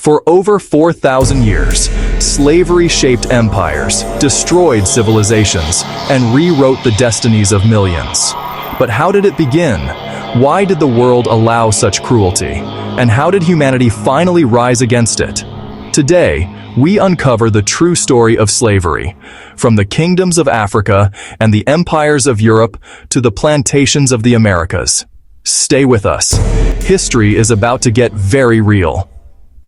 For over 4,000 years, slavery shaped empires, destroyed civilizations, and rewrote the destinies of millions. But how did it begin? Why did the world allow such cruelty? And how did humanity finally rise against it? Today, we uncover the true story of slavery, from the kingdoms of Africa and the empires of Europe to the plantations of the Americas. Stay with us. History is about to get very real.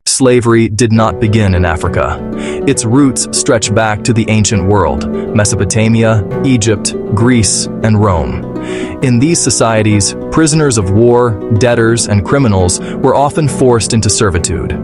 Slavery did not begin in Africa. Its roots stretch back to the ancient world, Mesopotamia, Egypt, Greece, and Rome. In these societies, prisoners of war, debtors, and criminals were often forced into servitude.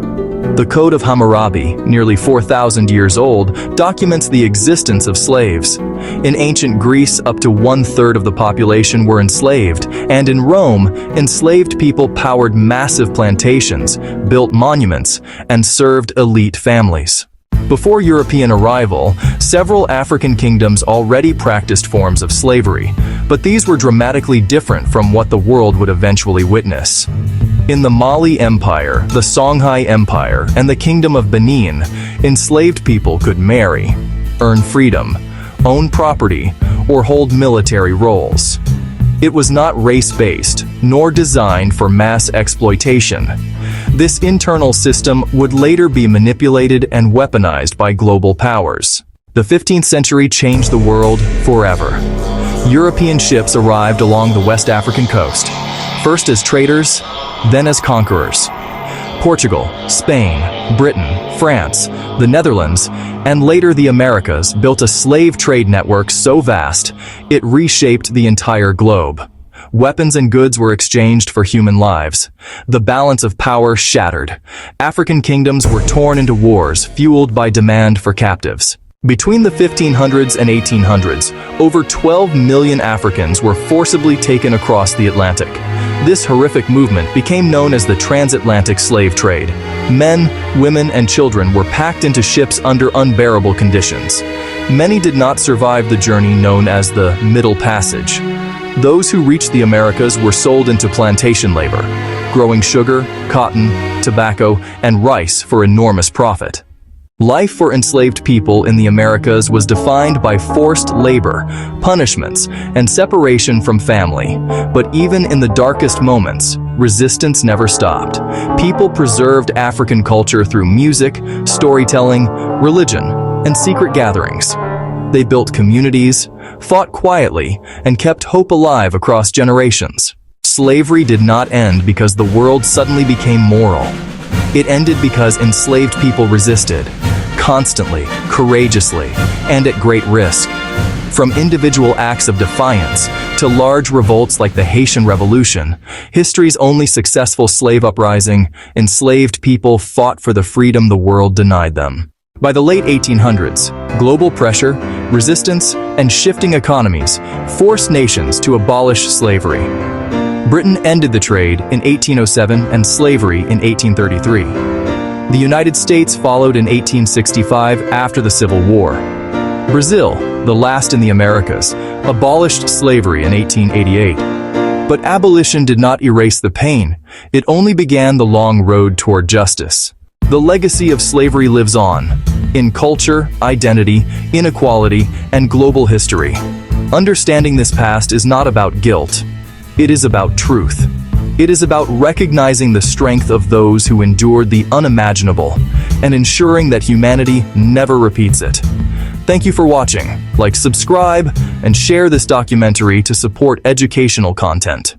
The Code of Hammurabi, nearly 4,000 years old, documents the existence of slaves. In ancient Greece, up to 1/3 of the population were enslaved, and in Rome, enslaved people powered massive plantations, built monuments, and served elite families. Before European arrival, several African kingdoms already practiced forms of slavery, but these were dramatically different from what the world would eventually witness. In the Mali Empire, the Songhai Empire, and the Kingdom of Benin, enslaved people could marry, earn freedom, own property, or hold military roles. It was not race-based, nor designed for mass exploitation. This internal system would later be manipulated and weaponized by global powers. The 15th century changed the world forever. European ships arrived along the West African coast, first as traders, then as conquerors. Portugal, Spain, Britain, France, the Netherlands, and later the Americas built a slave trade network so vast, it reshaped the entire globe. Weapons and goods were exchanged for human lives. The balance of power shattered. African kingdoms were torn into wars fueled by demand for captives. Between the 1500s and 1800s, over 12 million Africans were forcibly taken across the Atlantic. This horrific movement became known as the transatlantic slave trade. Men, women, and children were packed into ships under unbearable conditions. Many did not survive the journey known as the Middle Passage. Those who reached the Americas were sold into plantation labor, growing sugar, cotton, tobacco, and rice for enormous profit. Life for enslaved people in the Americas was defined by forced labor, punishments, and separation from family. But even in the darkest moments, resistance never stopped. People preserved African culture through music, storytelling, religion, and secret gatherings. They built communities, fought quietly, and kept hope alive across generations. Slavery did not end because the world suddenly became moral. It ended because enslaved people resisted, constantly, courageously, and at great risk. From individual acts of defiance to large revolts like the Haitian Revolution, history's only successful slave uprising, enslaved people fought for the freedom the world denied them. By the late 1800s, global pressure, resistance, and shifting economies forced nations to abolish slavery. Britain ended the trade in 1807 and slavery in 1833. The United States followed in 1865 after the Civil War. Brazil, the last in the Americas, abolished slavery in 1888. But abolition did not erase the pain. It only began the long road toward justice. The legacy of slavery lives on, in culture, identity, inequality, and global history. Understanding this past is not about guilt. It is about truth. It is about recognizing the strength of those who endured the unimaginable and ensuring that humanity never repeats it. Thank you for watching. Like, subscribe, and share this documentary to support educational content.